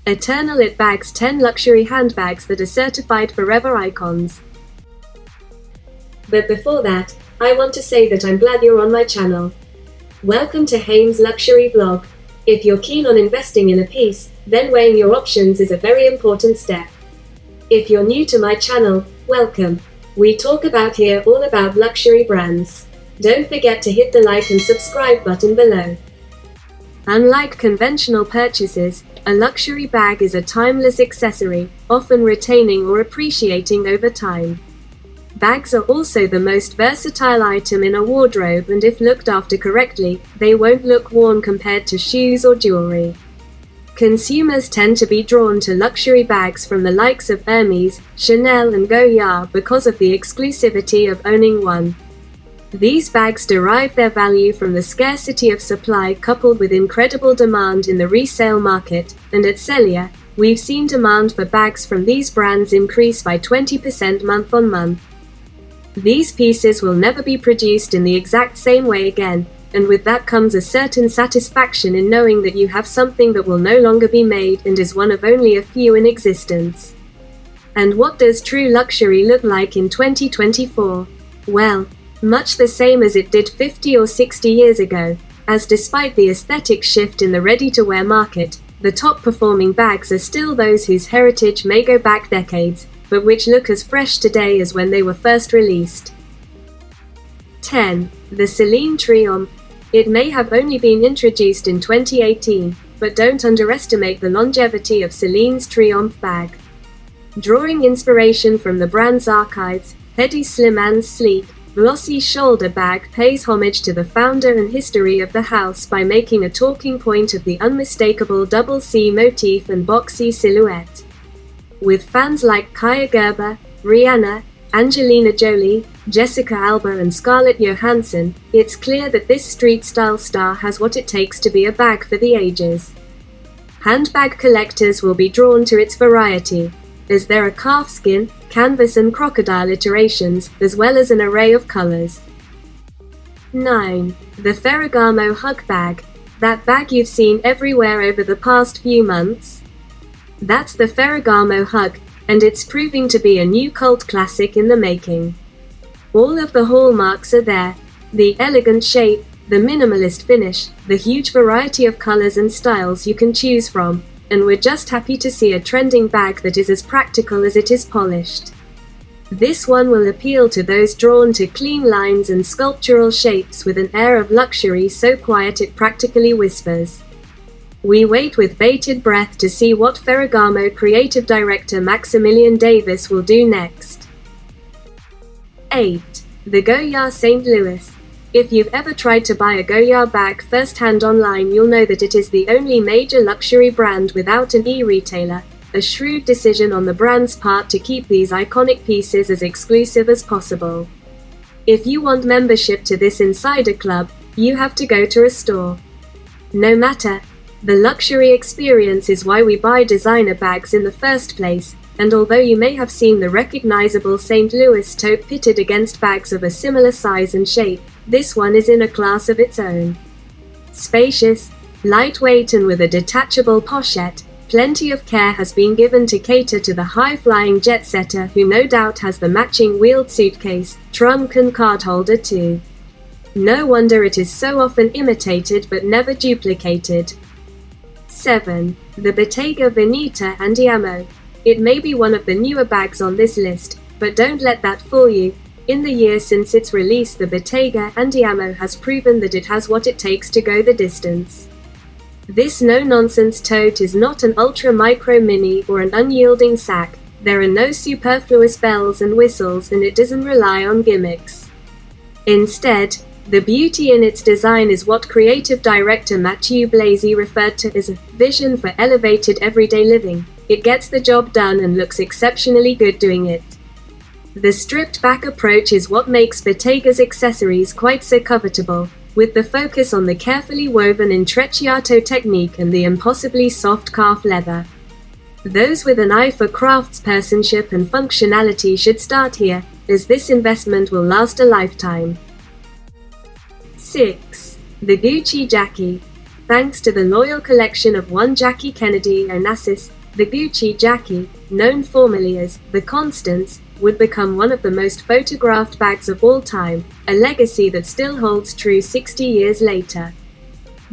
Eternal It bags 10 luxury handbags that are certified forever icons. But before that, I want to say that I'm glad you're on my channel. Welcome to Hyme's luxury vlog. If you're keen on investing in a piece, then weighing your options is a very important step. If you're new to my channel, welcome. We talk about here all about luxury brands. Don't forget to hit the like and subscribe button below. Unlike conventional purchases, a luxury bag is a timeless accessory, often retaining or appreciating over time. Bags are also the most versatile item in a wardrobe, and if looked after correctly, they won't look worn compared to shoes or jewelry. Consumers tend to be drawn to luxury bags from the likes of Hermes, Chanel and Goyard because of the exclusivity of owning one. These bags derive their value from the scarcity of supply coupled with incredible demand in the resale market, and at Celine, we've seen demand for bags from these brands increase by 20% month on month. These pieces will never be produced in the exact same way again, and with that comes a certain satisfaction in knowing that you have something that will no longer be made and is one of only a few in existence. And what does true luxury look like in 2024? Well, much the same as it did 50 or 60 years ago, as despite the aesthetic shift in the ready-to-wear market, the top-performing bags are still those whose heritage may go back decades, but which look as fresh today as when they were first released. 10. The Celine TRIOMPHE. It may have only been introduced in 2018, but don't underestimate the longevity of Celine's TRIOMPHE bag. Drawing inspiration from the brand's archives, Hedi Sliman's sleek, glossy shoulder bag pays homage to the founder and history of the house by making a talking point of the unmistakable double C motif and boxy silhouette. With fans like Kaia Gerber, Rihanna, Angelina Jolie, Jessica Alba and Scarlett Johansson, it's clear that this street-style star has what it takes to be a bag for the ages. Handbag collectors will be drawn to its variety, as there are calfskin, canvas and crocodile iterations, as well as an array of colors. 9. The Ferragamo Hug Bag. That bag you've seen everywhere over the past few months? That's the Ferragamo Hug, and it's proving to be a new cult classic in the making. All of the hallmarks are there: the elegant shape, the minimalist finish, the huge variety of colors and styles you can choose from, and we're just happy to see a trending bag that is as practical as it is polished. This one will appeal to those drawn to clean lines and sculptural shapes with an air of luxury so quiet it practically whispers. We wait with bated breath to see what Ferragamo creative director Maximilian Davis will do next. 8. The Goyard St. Louis. If you've ever tried to buy a Goyard bag first-hand online, you'll know that it is the only major luxury brand without an e-retailer, a shrewd decision on the brand's part to keep these iconic pieces as exclusive as possible. If you want membership to this insider club, you have to go to a store. No matter. The luxury experience is why we buy designer bags in the first place, and although you may have seen the recognizable St. Louis tote pitted against bags of a similar size and shape, this one is in a class of its own. Spacious, lightweight and with a detachable pochette, plenty of care has been given to cater to the high-flying jet-setter who no doubt has the matching wheeled suitcase, trunk and card holder too. No wonder it is so often imitated but never duplicated. 7. The Bottega VENETA ANDIAMO. It may be one of the newer bags on this list, but don't let that fool you. In the years since its release, the Bottega ANDIAMO has proven that it has what it takes to go the distance. This no-nonsense tote is not an ultra-micro mini or an unyielding sack. There are no superfluous bells and whistles, and it doesn't rely on gimmicks. Instead, the beauty in its design is what creative director Mathieu Blazy referred to as a vision for elevated everyday living. It gets the job done and looks exceptionally good doing it. The stripped-back approach is what makes Bottega's accessories quite so covetable, with the focus on the carefully woven intrecciato technique and the impossibly soft calf leather. Those with an eye for craftspersonship and functionality should start here, as this investment will last a lifetime. 6. The Gucci Jackie. thanks to the loyal collection of one Jackie Kennedy Onassis, the Gucci Jackie, known formerly as the Constance, would become one of the most photographed bags of all time, a legacy that still holds true 60 years later.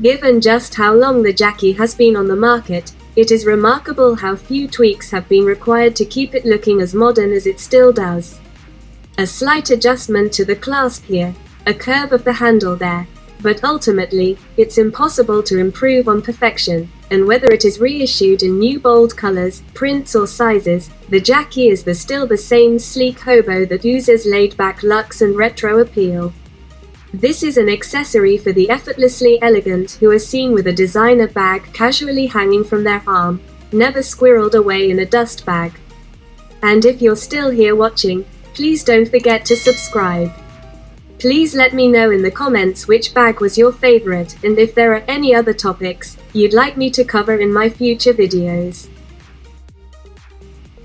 Given just how long the Jackie has been on the market, it is remarkable how few tweaks have been required to keep it looking as modern as it still does. A slight adjustment to the clasp here, a curve of the handle there, but ultimately, it's impossible to improve on perfection, and whether it is reissued in new bold colors, prints or sizes, the Jackie is still the same sleek hobo that oozes laid-back luxe and retro appeal. This is an accessory for the effortlessly elegant who are seen with a designer bag casually hanging from their arm, never squirreled away in a dust bag. And if you're still here watching, please don't forget to subscribe. Please let me know in the comments which bag was your favorite and if there are any other topics you'd like me to cover in my future videos.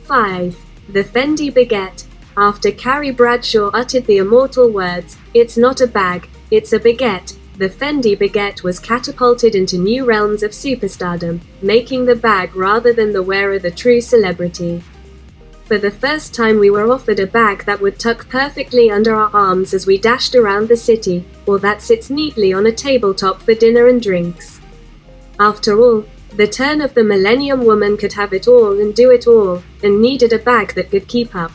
5. The Fendi Baguette. After Carrie Bradshaw uttered the immortal words, "It's not a bag, it's a baguette," the Fendi Baguette was catapulted into new realms of superstardom, making the bag rather than the wearer the true celebrity. For the first time we were offered a bag that would tuck perfectly under our arms as we dashed around the city, or that sits neatly on a tabletop for dinner and drinks. After all, the turn of the Millennium woman could have it all and do it all, and needed a bag that could keep up.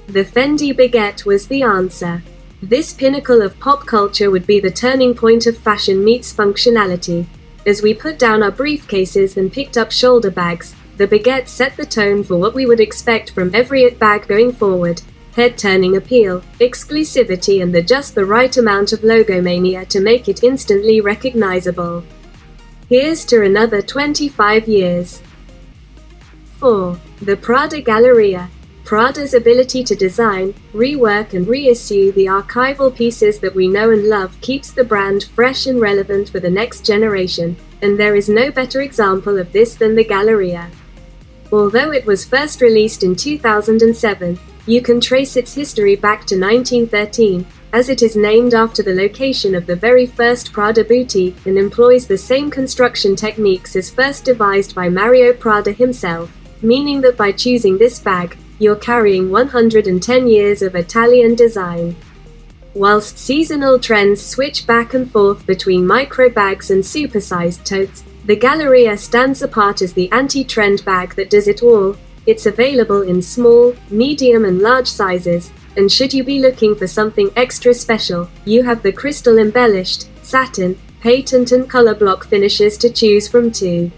The Fendi Baguette was the answer. This pinnacle of pop culture would be the turning point of fashion meets functionality. As we put down our briefcases and picked up shoulder bags, the baguette set the tone for what we would expect from every it bag going forward: head-turning appeal, exclusivity and just the right amount of logomania to make it instantly recognizable. Here's to another 25 years. 4. The Prada Galleria. Prada's ability to design, rework and reissue the archival pieces that we know and love keeps the brand fresh and relevant for the next generation, and there is no better example of this than the Galleria. Although it was first released in 2007, you can trace its history back to 1913, as it is named after the location of the very first Prada boutique and employs the same construction techniques as first devised by Mario Prada himself, meaning that by choosing this bag, you're carrying 110 years of Italian design. Whilst seasonal trends switch back and forth between micro bags and supersized totes, the Galleria stands apart as the anti-trend bag that does it all. It's available in small, medium and large sizes, and should you be looking for something extra special, you have the crystal embellished, satin, patent and color block finishes to choose from too.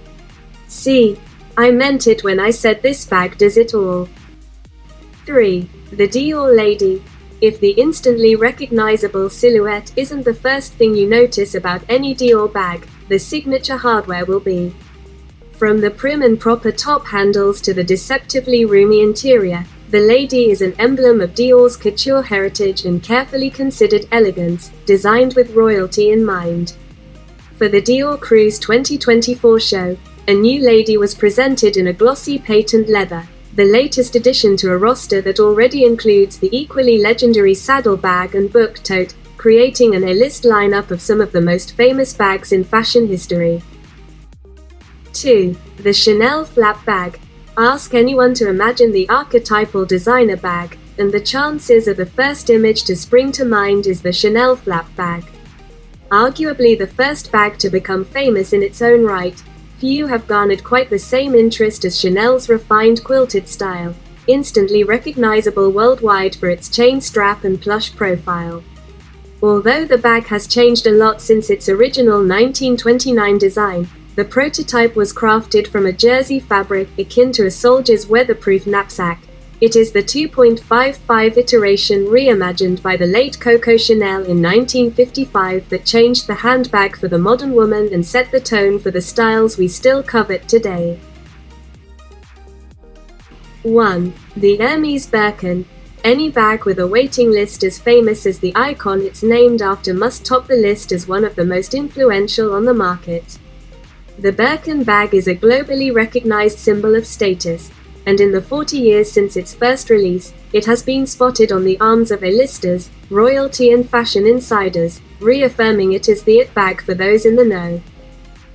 See, I meant it when I said this bag does it all. 3. The Dior Lady. If the instantly recognizable silhouette isn't the first thing you notice about any Dior bag, the signature hardware will be. From the prim and proper top handles to the deceptively roomy interior, the Lady is an emblem of Dior's couture heritage and carefully considered elegance, designed with royalty in mind. For the Dior Cruise 2024 show, a new Lady was presented in a glossy patent leather, the latest addition to a roster that already includes the equally legendary saddle bag and book tote, creating an A-list lineup of some of the most famous bags in fashion history. 2. The Chanel Flap Bag. Ask anyone to imagine the archetypal designer bag, and the chances are the first image to spring to mind is the Chanel Flap Bag. Arguably the first bag to become famous in its own right, few have garnered quite the same interest as Chanel's refined quilted style, instantly recognizable worldwide for its chain strap and plush profile. Although the bag has changed a lot since its original 1929 design, the prototype was crafted from a jersey fabric akin to a soldier's weatherproof knapsack. It is the 2.55 iteration reimagined by the late Coco Chanel in 1955 that changed the handbag for the modern woman and set the tone for the styles we still covet today. 1. The Hermes Birkin. Any bag with a waiting list as famous as the icon it's named after must top the list as one of the most influential on the market. The Birkin bag is a globally recognized symbol of status, and in the 40 years since its first release, it has been spotted on the arms of A-listers, royalty and fashion insiders, reaffirming it as the it bag for those in the know.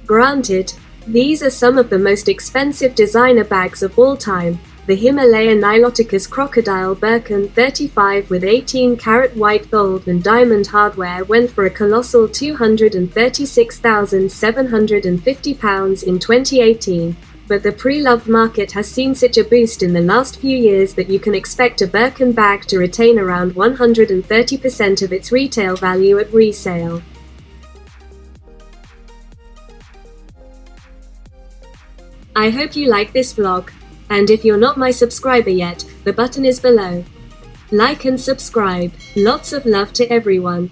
Granted, these are some of the most expensive designer bags of all time. The Himalayan Niloticus Crocodile Birkin 35 with 18-karat white gold and diamond hardware went for a colossal £236,750 in 2018. But the pre-loved market has seen such a boost in the last few years that you can expect a Birkin bag to retain around 130% of its retail value at resale. I hope you like this vlog, and if you're not my subscriber yet, the button is below. Like and subscribe. Lots of love to everyone.